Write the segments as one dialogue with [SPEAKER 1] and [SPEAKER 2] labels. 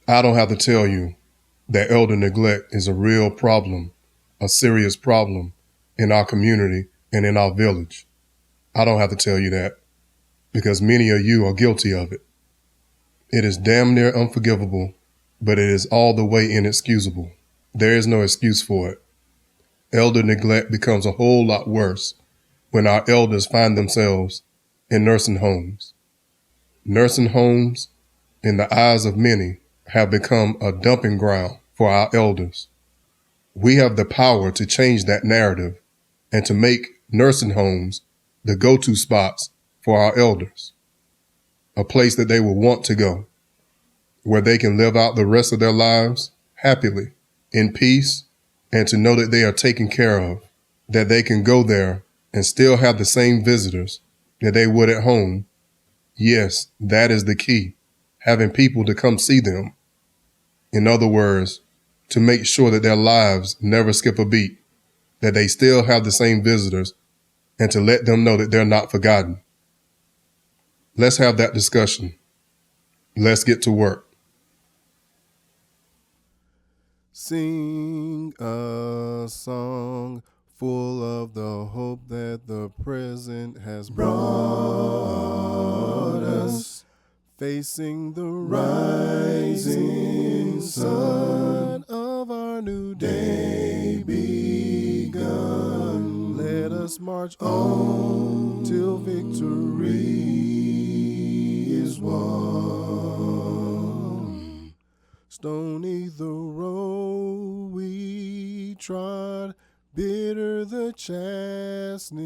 [SPEAKER 1] I don't have to tell you that elder neglect is a real problem, a serious problem in our community and in our village. I don't have to tell you that because many of you are guilty of it. It is damn near unforgivable, but it is all the way inexcusable. There is no excuse for it. Elder neglect becomes a whole lot worse when our elders find themselves in nursing homes. Nursing homes, in the eyes of many, have become a dumping ground for our elders. We have the power to change that narrative and to make nursing homes the go-to spots for our elders, a place that they will want to go, where they can live out the rest of their lives happily, in peace, and to know that they are taken care of, that they can go there and still have the same visitors that they would at home. Yes, that is the key, having people to come see them. In other words, to make sure that their lives never skip a beat, that they still have the same visitors, and to let them know that they're not forgotten. Let's have that discussion. Let's get to work.
[SPEAKER 2] Sing a song full of the hope that the present has brought us, facing the rising sun of our new day begun. Let us march on till victory is won. Stony the road we trod, bitter the chastening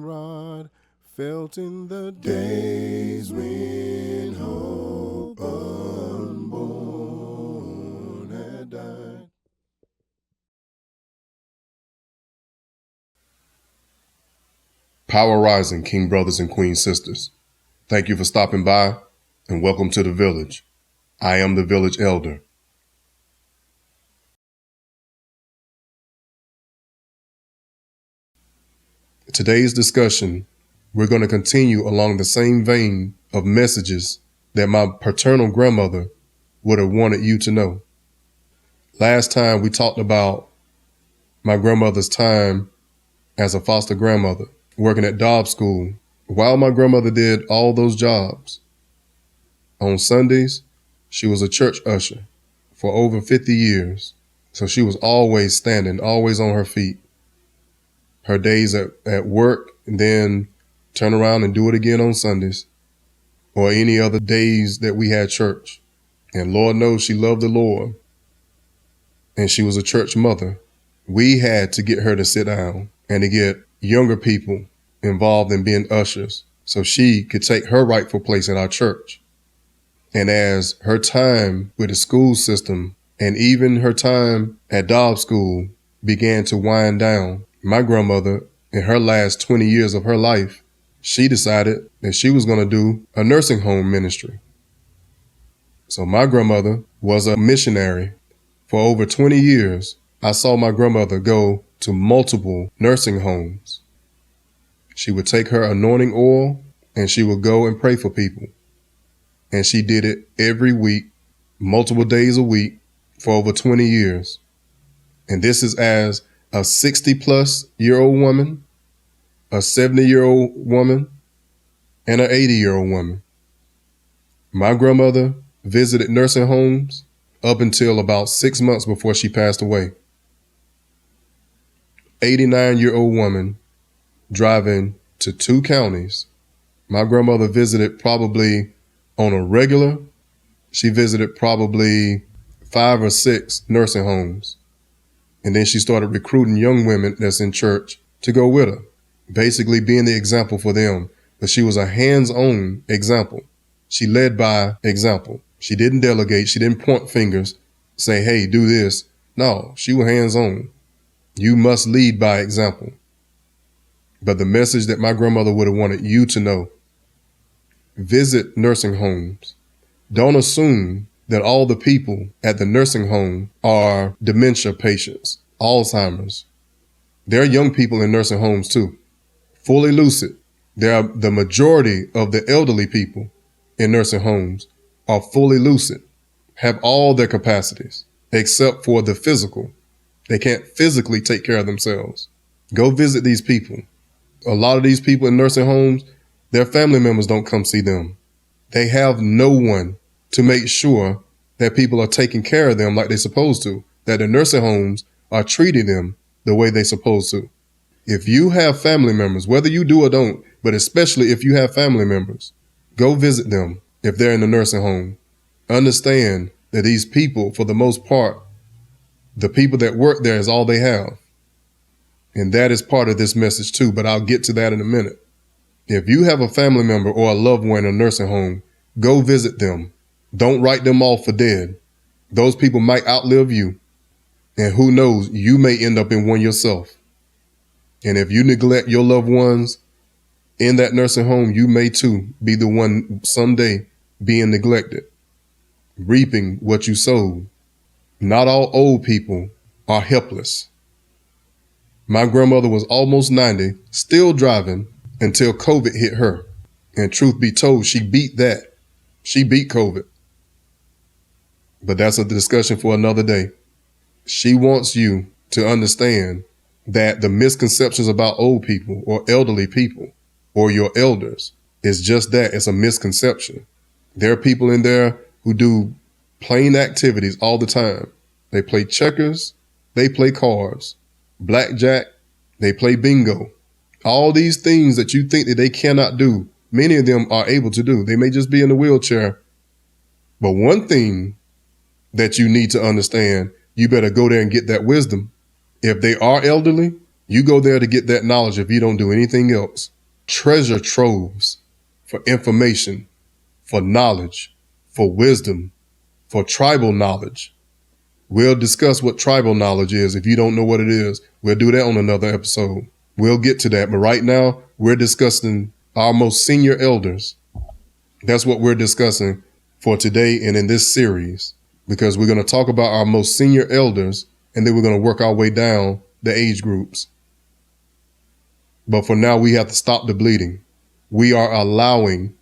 [SPEAKER 2] rod, felt in the days when hope unborn had died.
[SPEAKER 1] Power rising, King brothers and Queen sisters. Thank you for stopping by and welcome to the village. I am the village elder. Today's discussion, we're going to continue along the same vein of messages that my paternal grandmother would have wanted you to know. Last time we talked about my grandmother's time as a foster grandmother, working at Dobbs School. While my grandmother did all those jobs, on Sundays, she was a church usher for over 50 years. So she was always standing, always on her feet. Her days at work, and then turn around and do it again on Sundays or any other days that we had church. And Lord knows she loved the Lord. And she was a church mother. We had to get her to sit down and to get younger people involved in being ushers so she could take her rightful place in our church. And as her time with the school system and even her time at Dobbs School began to wind down, my grandmother, in her last 20 years of her life, she decided that she was going to do a nursing home ministry. So my grandmother was a missionary. For over 20 years, I saw my grandmother go to multiple nursing homes. She would take her anointing oil and she would go and pray for people. And she did it every week, multiple days a week, for over 20 years. And this is as a 60-plus-year-old woman, a 70-year-old woman, and an 80-year-old woman. My grandmother visited nursing homes up until about 6 months before she passed away. 89-year-old woman driving to 2 counties. My grandmother visited probably on a regular, she visited probably 5 or 6 nursing homes. And then she started recruiting young women that's in church to go with her, basically being the example for them. But she was a hands-on example. She led by example. She didn't delegate. She didn't point fingers, say, hey, do this. No, she was hands-on. You must lead by example. But the message that my grandmother would have wanted you to know, visit nursing homes. Don't assume that all the people at the nursing home are dementia patients, Alzheimer's. There are young people in nursing homes too, fully lucid. The majority of the elderly people in nursing homes are fully lucid. have all their capacities except for the physical. They can't physically take care of themselves. Go visit these people. A lot of these people in nursing homes, their family members don't come see them. They have no one to make sure that people are taking care of them like they're supposed to, that the nursing homes are treating them the way they're supposed to. If you have family members, whether you do or don't, but especially if you have family members, go visit them if they're in the nursing home. Understand that these people, for the most part, the people that work there is all they have. And that is part of this message too, but I'll get to that in a minute. If you have a family member or a loved one in a nursing home, go visit them. Don't write them off for dead. Those people might outlive you. And who knows, you may end up in one yourself. And if you neglect your loved ones in that nursing home, you may too be the one someday being neglected, reaping what you sowed. Not all old people are helpless. My grandmother was almost 90, still driving until COVID hit her. And truth be told, she beat that. She beat COVID. But that's a discussion for another day. She wants you to understand that the misconceptions about old people or elderly people or your elders is just that. It's a misconception. There are people in there who do plain activities all the time. They play checkers, they play cards, blackjack, they play bingo. All these things that you think that they cannot do, many of them are able to do. They may just be in a wheelchair. But one thing that you need to understand, you better go there and get that wisdom. If they are elderly, you go there to get that knowledge if you don't do anything else. Treasure troves for information, for knowledge, for wisdom, for tribal knowledge. We'll discuss what tribal knowledge is. If you don't know what it is, we'll do that on another episode. We'll get to that. But right now, we're discussing our most senior elders. That's what we're discussing for today and in this series, because we're going to talk about our most senior elders, and then we're going to work our way down the age groups. But for now, we have to stop the bleeding. We are allowing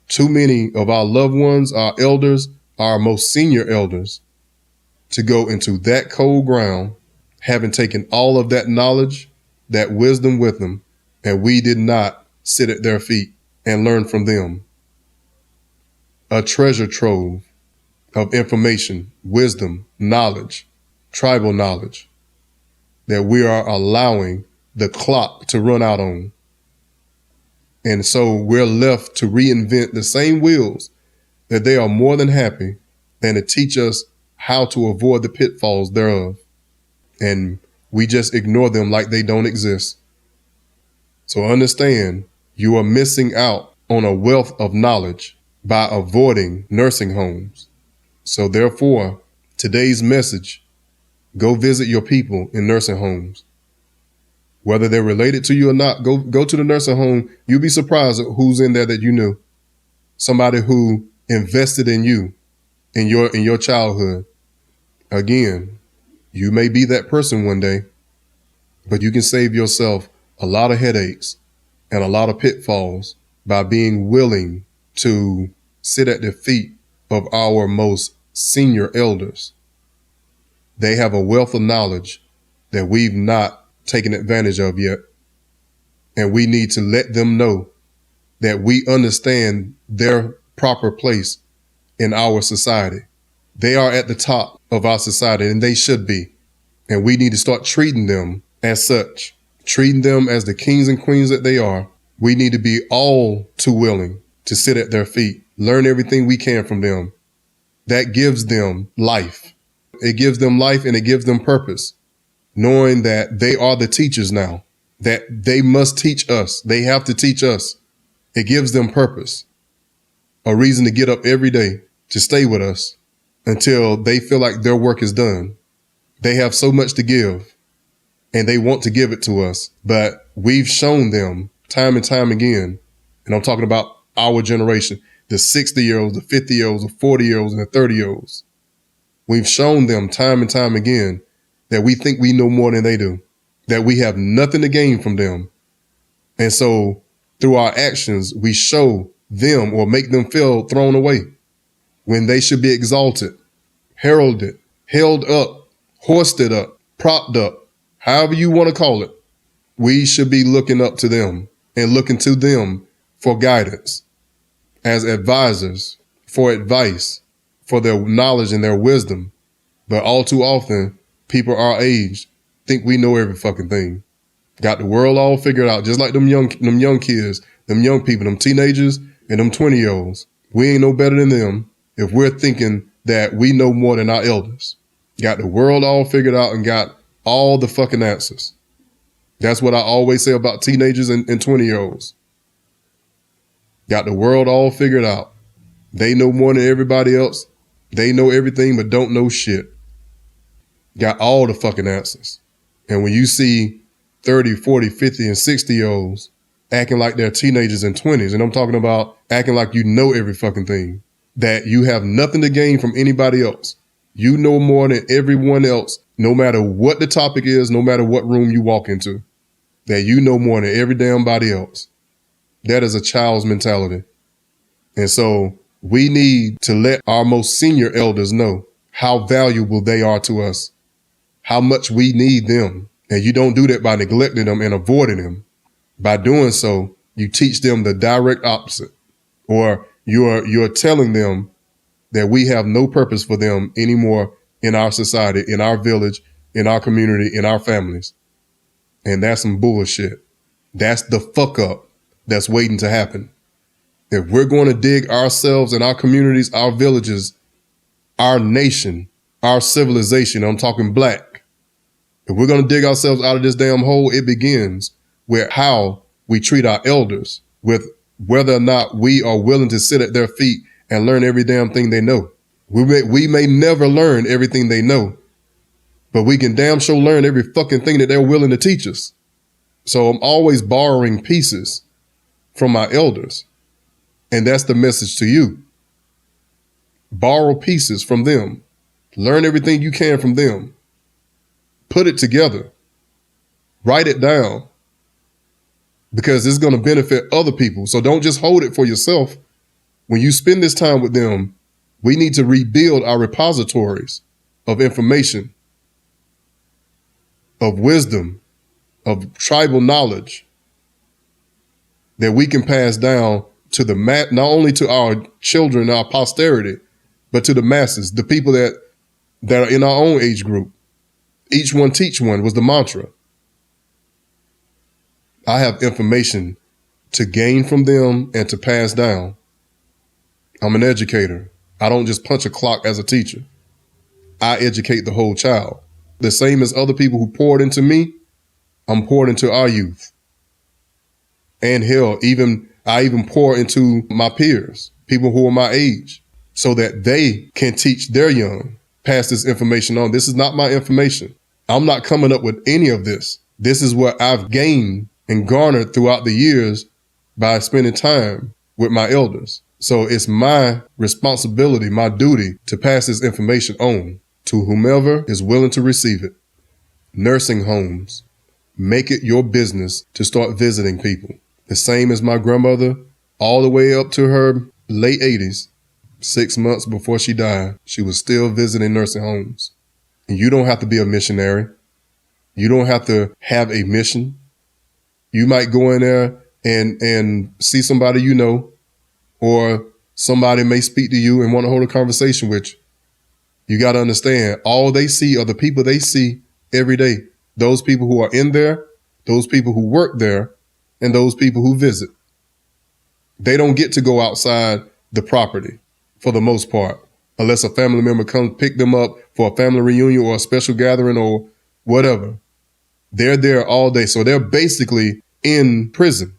[SPEAKER 1] too many of our loved ones, our elders, our most senior elders, to go into that cold ground, having taken all of that knowledge, that wisdom with them, and we did not sit at their feet and learn from them. A treasure trove of information, wisdom, knowledge, tribal knowledge that we are allowing the clock to run out on. And so we're left to reinvent the same wheels that they are more than happy than to teach us how to avoid the pitfalls thereof. And we just ignore them like they don't exist. So understand, you are missing out on a wealth of knowledge by avoiding nursing homes. So therefore, today's message, go visit your people in nursing homes. Whether they're related to you or not, go to the nursing home. You'll be surprised at who's in there that you knew. Somebody who invested in you, in your childhood. Again, you may be that person one day, but you can save yourself a lot of headaches and a lot of pitfalls by being willing to sit at the feet of our most senior elders. They have a wealth of knowledge that we've not taken advantage of yet. And we need to let them know that we understand their proper place in our society. They are at the top of our society, and they should be. And we need to start treating them as such, treating them as the kings and queens that they are. We need to be all too willing to sit at their feet, learn everything we can from them. That gives them life. It gives them life and it gives them purpose, knowing that they are the teachers now, that they must teach us. They have to teach us. It gives them purpose, a reason to get up every day, to stay with us until they feel like their work is done. They have so much to give and they want to give it to us, but we've shown them time and time again, and I'm talking about our generation, the 60-year-olds, the 50-year-olds, the 40-year-olds, and the 30-year-olds. We've shown them time and time again that we think we know more than they do, that we have nothing to gain from them. And so through our actions, we show them or make them feel thrown away when they should be exalted. heralded, held up, hoisted up, propped up, however you want to call it. We should be looking up to them and looking to them for guidance, as advisors, for advice, for their knowledge and their wisdom. But all too often, people our age think we know every fucking thing. Got the world all figured out, just like them young kids, them young people, them teenagers and them 20-year-olds. We ain't no better than them if we're thinking that we know more than our elders. Got the world all figured out and got all the fucking answers. That's what I always say about teenagers and 20-year-olds. Got the world all figured out. They know more than everybody else. They know everything but don't know shit. Got all the fucking answers. And when you see 30, 40, 50, and 60-year-olds acting like they're teenagers and 20s, and I'm talking about acting like you know every fucking thing, that you have nothing to gain from anybody else. You know more than everyone else, no matter what the topic is, no matter what room you walk into, that you know more than every damn body else. That is a child's mentality. And so we need to let our most senior elders know how valuable they are to us, how much we need them. And you don't do that by neglecting them and avoiding them. By doing so, you teach them the direct opposite, or you're telling them that we have no purpose for them anymore in our society, in our village, in our community, in our families. And that's some bullshit. That's the fuck up that's waiting to happen. If we're going to dig ourselves and our communities, our villages, our nation, our civilization, I'm talking black, if we're going to dig ourselves out of this damn hole, it begins with how we treat our elders, with whether or not we are willing to sit at their feet and learn every damn thing they know. We may never learn everything they know, but we can damn sure learn every fucking thing that they're willing to teach us. So I'm always borrowing pieces from my elders. And that's the message to you. Borrow pieces from them. Learn everything you can from them. Put it together. Write it down. Because it's going to benefit other people. So don't just hold it for yourself. When you spend this time with them, we need to rebuild our repositories of information, of wisdom, of tribal knowledge that we can pass down to the not only to our children, our posterity, but to the masses, the people that are in our own age group. Each one teach one was the mantra. I have information to gain from them and to pass down. I'm an educator. I don't just punch a clock as a teacher. I educate the whole child. The same as other people who poured into me, I'm poured into our youth. And hell, I even pour into my peers, people who are my age, so that they can teach their young, pass this information on. This is not my information. I'm not coming up with any of this. This is what I've gained and garnered throughout the years by spending time with my elders. So it's my responsibility, my duty to pass this information on to whomever is willing to receive it. Nursing homes. Make it your business to start visiting people. The same as my grandmother, all the way up to her late 80s, 6 months before she died, she was still visiting nursing homes. And you don't have to be a missionary. You don't have to have a mission. You might go in there and see somebody you know, or somebody may speak to you and want to hold a conversation with you. You got to understand, all they see are the people they see every day. Those people who are in there, those people who work there, and those people who visit. They don't get to go outside the property for the most part, unless a family member comes pick them up for a family reunion or a special gathering or whatever. They're there all day. So they're basically in prison.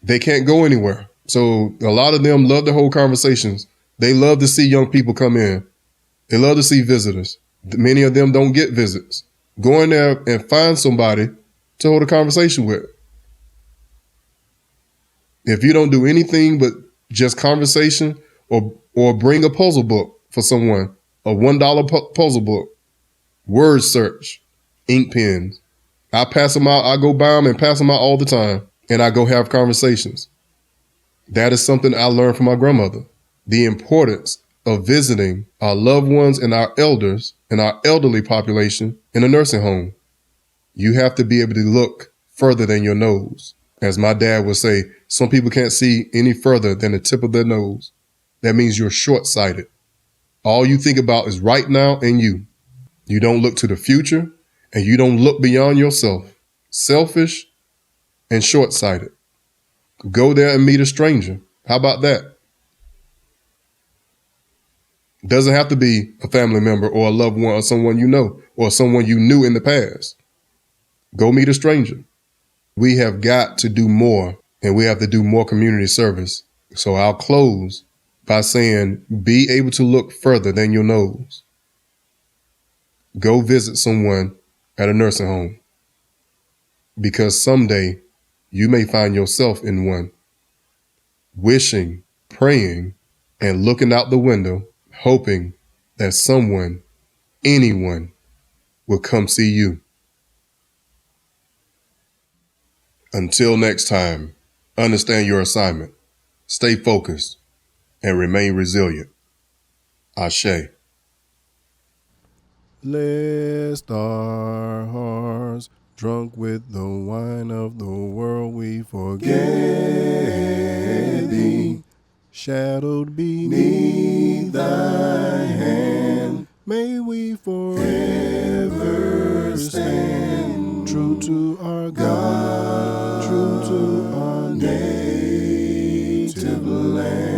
[SPEAKER 1] They can't go anywhere. So a lot of them love to hold conversations. They love to see young people come in. They love to see visitors. Many of them don't get visits. Go in there and find somebody to hold a conversation with. If you don't do anything but just conversation or bring a puzzle book for someone, a $1 puzzle book, word search, ink pens. I pass them out. I go buy them and pass them out all the time. And I go have conversations. That is something I learned from my grandmother. The importance of visiting our loved ones and our elders and our elderly population in a nursing home. You have to be able to look further than your nose. As my dad would say, some people can't see any further than the tip of their nose. That means you're short-sighted. All you think about is right now and you. You don't look to the future and you don't look beyond yourself. Selfish and short-sighted. Go there and meet a stranger. How about that? Doesn't have to be a family member or a loved one or someone you know or someone you knew in the past. Go meet a stranger. We have got to do more, and we have to do more community service. So I'll close by saying, be able to look further than your nose. Go visit someone at a nursing home, because someday you may find yourself in one, wishing, praying, and looking out the window, hoping that someone, anyone, will come see you. Until next time, understand your assignment, stay focused, and remain resilient. Ashe.
[SPEAKER 2] Lest our hearts, drunk with the wine of the world, we forget thee. Shadowed beneath thy hand, may we forever stand true to our God, true to our native land.